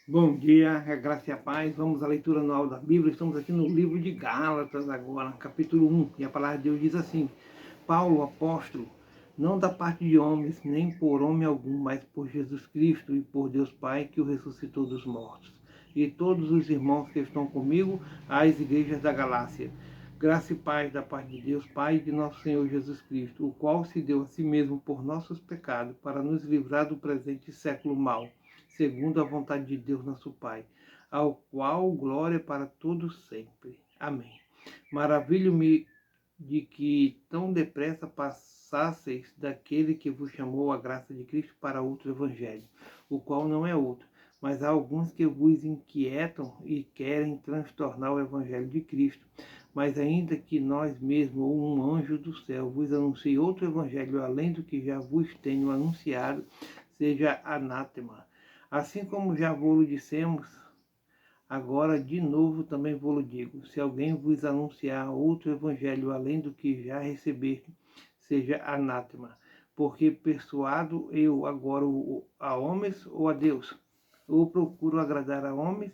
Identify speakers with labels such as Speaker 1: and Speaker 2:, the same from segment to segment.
Speaker 1: Bom dia, a graça e a paz. Vamos à leitura anual da Bíblia. Estamos aqui no livro de Gálatas agora, capítulo 1. E a palavra de Deus diz assim: Paulo, apóstolo, não da parte de homens, nem por homem algum, mas por Jesus Cristo e por Deus Pai, que o ressuscitou dos mortos. E todos os irmãos que estão comigo, às igrejas da Galácia. Graça e paz da parte de Deus, Pai de nosso Senhor Jesus Cristo, o qual se deu a si mesmo por nossos pecados, para nos livrar do presente século mau, segundo a vontade de Deus nosso Pai, ao qual glória para todos sempre. Amém. Maravilho-me de que tão depressa passasseis daquele que vos chamou a graça de Cristo para outro evangelho, o qual não é outro, mas há alguns que vos inquietam e querem transtornar o evangelho de Cristo. Mas ainda que nós mesmos ou um anjo do céu vos anuncie outro evangelho além do que já vos tenho anunciado, seja anátema. Assim como já vos dissemos, agora de novo também vos digo: se alguém vos anunciar outro evangelho além do que já recebeste, seja anátema. Porque persuado eu agora a homens ou a Deus? Ou procuro agradar a homens?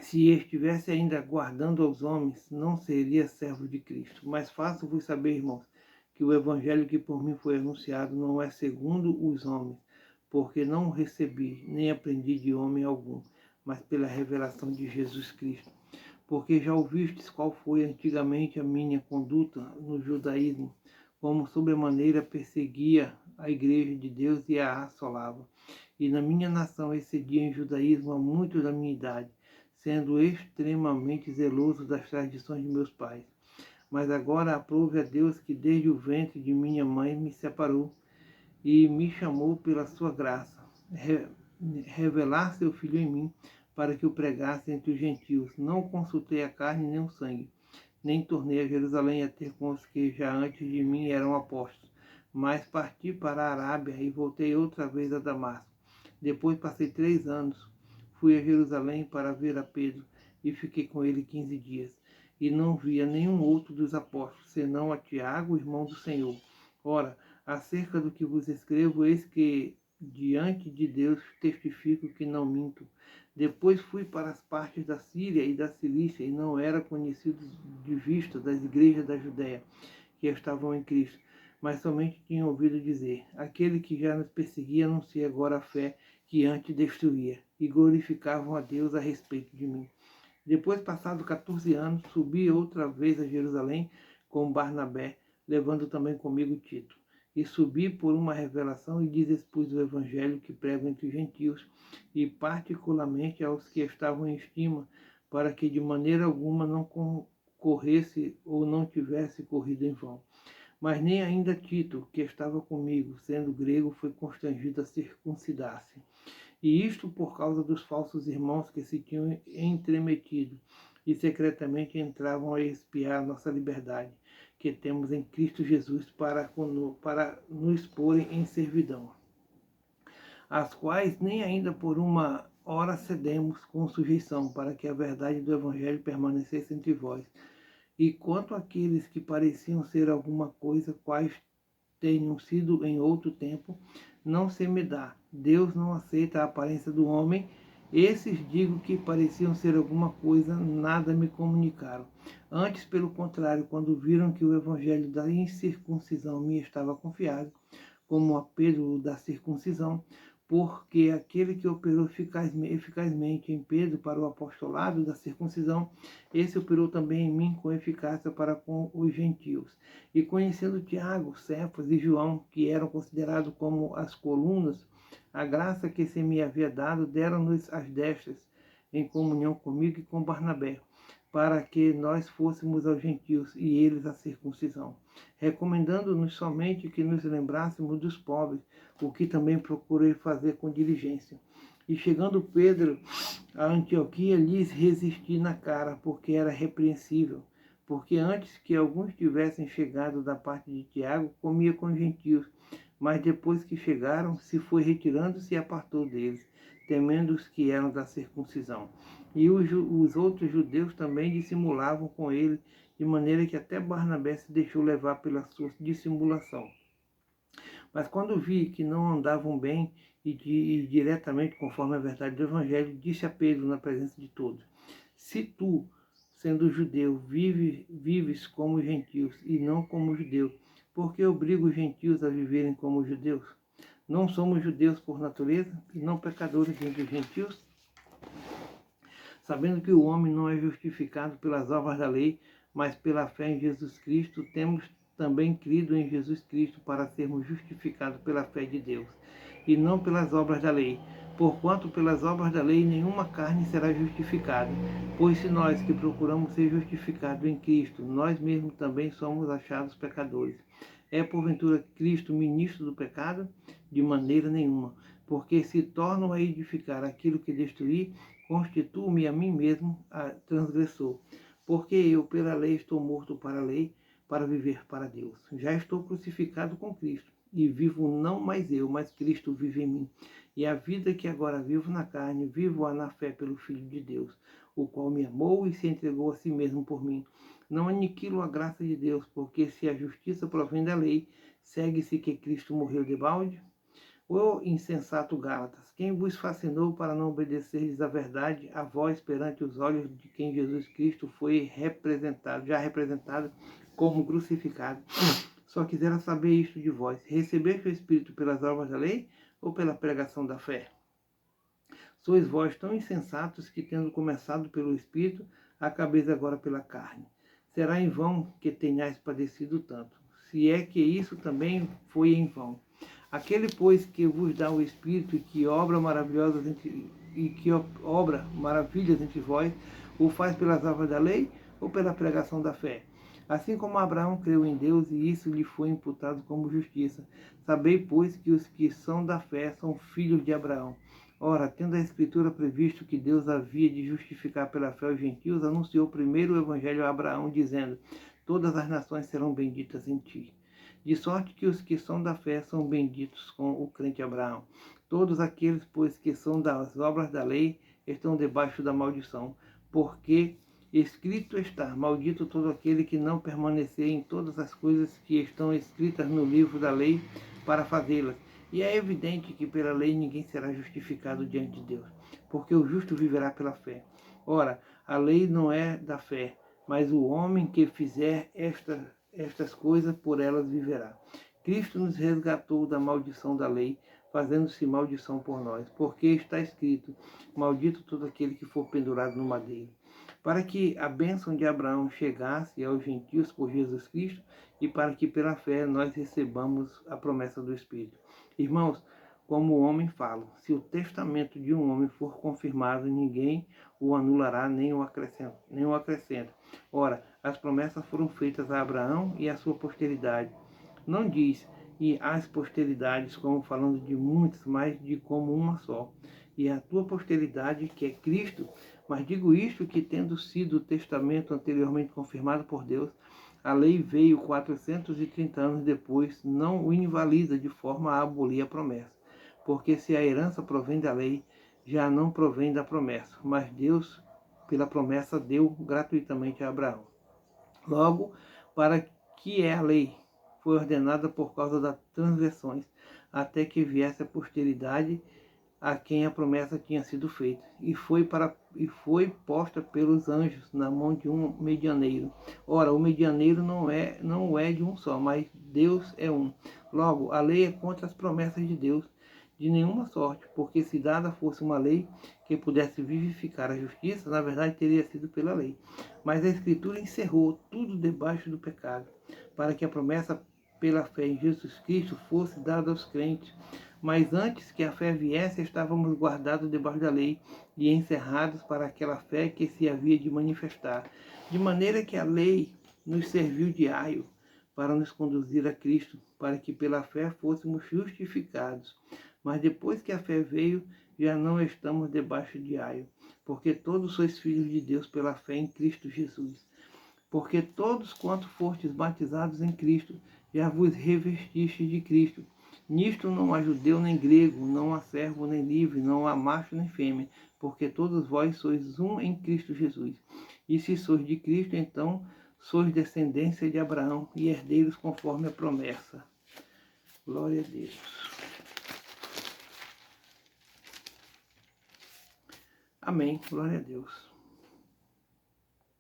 Speaker 1: Se estivesse ainda guardando aos homens, não seria servo de Cristo. Mas faço-vos saber, irmãos, que o evangelho que por mim foi anunciado não é segundo os homens, porque não o recebi, nem aprendi de homem algum, mas pela revelação de Jesus Cristo. Porque já ouvistes qual foi antigamente a minha conduta no judaísmo, como sobremaneira perseguia a igreja de Deus e a assolava. E na minha nação excedia em judaísmo a muitos da minha idade, sendo extremamente zeloso das tradições de meus pais. Mas agora aprove a Deus que desde o ventre de minha mãe me separou e me chamou pela sua graça, revelar seu Filho em mim, para que o pregasse entre os gentios. Não consultei a carne nem o sangue, nem tornei a Jerusalém a ter com os que já antes de mim eram apóstolos, mas parti para a Arábia e voltei outra vez a Damasco. Depois passei 3 anos, fui a Jerusalém para ver a Pedro e fiquei com ele 15 dias. E não via nenhum outro dos apóstolos, senão a Tiago, irmão do Senhor. Ora, acerca do que vos escrevo, eis que diante de Deus testifico que não minto. Depois fui para as partes da Síria e da Cilícia, e não era conhecido de vista das igrejas da Judéia que estavam em Cristo, mas somente tinha ouvido dizer: aquele que já nos perseguia anuncia agora a fé que antes destruía, e glorificavam a Deus a respeito de mim. Depois, passados 14 anos, subi outra vez a Jerusalém com Barnabé, levando também comigo Tito. E subi por uma revelação e expus o evangelho que prego entre os gentios, e particularmente aos que estavam em estima, para que de maneira alguma não corresse ou não tivesse corrido em vão. Mas nem ainda Tito, que estava comigo, sendo grego, foi constrangido a circuncidar-se. E isto por causa dos falsos irmãos que se tinham entremetido e secretamente entravam a espiar nossa liberdade, que temos em Cristo Jesus, para nos porem em servidão, as quais nem ainda por uma hora cedemos com sujeição, para que a verdade do Evangelho permanecesse entre vós. E quanto àqueles que pareciam ser alguma coisa, quais tenham sido em outro tempo, não se me dá. Deus não aceita a aparência do homem. Esses digo que pareciam ser alguma coisa, nada me comunicaram. Antes, pelo contrário, quando viram que o evangelho da incircuncisão me estava confiado, como a Pedro da circuncisão, porque aquele que operou eficazmente em Pedro para o apostolado da circuncisão, esse operou também em mim com eficácia para com os gentios. E conhecendo Tiago, Cefas e João, que eram considerados como as colunas, a graça que se me havia dado, deram-nos as destas, em comunhão comigo e com Barnabé, para que nós fôssemos aos gentios e eles à circuncisão, recomendando-nos somente que nos lembrássemos dos pobres, o que também procurei fazer com diligência. E chegando Pedro a Antioquia, lhes resisti na cara, porque era repreensível, porque antes que alguns tivessem chegado da parte de Tiago, comia com os gentios, mas depois que chegaram, se foi retirando-se e apartou deles, temendo os que eram da circuncisão. E os outros judeus também dissimulavam com ele, de maneira que até Barnabé se deixou levar pela sua dissimulação. Mas quando vi que não andavam bem e diretamente conforme a verdade do Evangelho, disse a Pedro na presença de todos: se tu, sendo judeu, vives como os gentios e não como os judeus, por que obriga os gentios a viverem como os judeus? Não somos judeus por natureza e não pecadores entre os gentios? Sabendo que o homem não é justificado pelas obras da lei, mas pela fé em Jesus Cristo, temos também crido em Jesus Cristo para sermos justificados pela fé de Deus, e não pelas obras da lei. Porquanto pelas obras da lei nenhuma carne será justificada. Pois se nós que procuramos ser justificados em Cristo, nós mesmos também somos achados pecadores. É porventura Cristo ministro do pecado? De maneira nenhuma. Porque se tornam a edificar aquilo que destruí, constituo-me a mim mesmo a transgressor. Porque eu, pela lei, estou morto para a lei, para viver para Deus. Já estou crucificado com Cristo, e vivo não mais eu, mas Cristo vive em mim. E a vida que agora vivo na carne, vivo-a na fé pelo Filho de Deus, o qual me amou e se entregou a si mesmo por mim. Não aniquilo a graça de Deus, porque se a justiça provém da lei, segue-se que Cristo morreu debalde? Ô insensato Gálatas, quem vos fascinou para não obedecerdes à verdade, a vós perante os olhos de quem Jesus Cristo foi já representado como crucificado? Só quisera saber isto de vós: recebeste o Espírito pelas obras da lei ou pela pregação da fé? Sois vós tão insensatos que, tendo começado pelo Espírito, acabeis agora pela carne. Será em vão que tenhais padecido tanto, se é que isso também foi em vão. Aquele, pois, que vos dá o Espírito e que obra maravilhas entre vós, o faz pelas obras da lei ou pela pregação da fé? Assim como Abraão creu em Deus e isso lhe foi imputado como justiça. Sabei, pois, que os que são da fé são filhos de Abraão. Ora, tendo a Escritura previsto que Deus havia de justificar pela fé os gentios, anunciou primeiro o Evangelho a Abraão, dizendo: todas as nações serão benditas em ti. De sorte que os que são da fé são benditos com o crente Abraão. Todos aqueles, pois, que são das obras da lei, estão debaixo da maldição, porque escrito está: maldito todo aquele que não permanecer em todas as coisas que estão escritas no livro da lei para fazê-las. E é evidente que pela lei ninguém será justificado diante de Deus, porque o justo viverá pela fé. Ora, a lei não é da fé, mas o homem que fizer estas coisas, por elas viverá. Cristo nos resgatou da maldição da lei, fazendo-se maldição por nós, porque está escrito: maldito todo aquele que for pendurado no madeiro. Para que a bênção de Abraão chegasse aos gentios por Jesus Cristo e para que pela fé nós recebamos a promessa do Espírito. Irmãos, como o homem fala, se o testamento de um homem for confirmado, ninguém o anulará nem o acrescenta. Ora, as promessas foram feitas a Abraão e à sua posteridade. Não diz e as posteridades como falando de muitos, mas de como uma só. E a tua posteridade, que é Cristo. Mas digo isto, que tendo sido o testamento anteriormente confirmado por Deus, a lei veio 430 anos depois, não o invalida de forma a abolir a promessa. Porque se a herança provém da lei, já não provém da promessa, mas Deus, pela promessa, deu gratuitamente a Abraão. Logo, para que é a lei? Foi ordenada por causa das transgressões, até que viesse a posteridade a quem a promessa tinha sido feita, e foi posta pelos anjos na mão de um medianeiro. Ora, o medianeiro não é de um só, mas Deus é um. Logo, a lei é contra as promessas de Deus, de nenhuma sorte, porque se dada fosse uma lei que pudesse vivificar a justiça, na verdade teria sido pela lei. Mas a Escritura encerrou tudo debaixo do pecado, para que a promessa pela fé em Jesus Cristo fosse dada aos crentes. Mas antes que a fé viesse, estávamos guardados debaixo da lei e encerrados para aquela fé que se havia de manifestar. De maneira que a lei nos serviu de aio para nos conduzir a Cristo, para que pela fé fôssemos justificados. Mas depois que a fé veio, já não estamos debaixo de aio, porque todos sois filhos de Deus pela fé em Cristo Jesus. Porque todos quanto fostes batizados em Cristo, já vos revestistes de Cristo. Nisto não há judeu nem grego, não há servo nem livre, não há macho nem fêmea, porque todos vós sois um em Cristo Jesus. E se sois de Cristo, então sois descendência de Abraão e herdeiros conforme a promessa. Glória a Deus. Amém. Glória a Deus.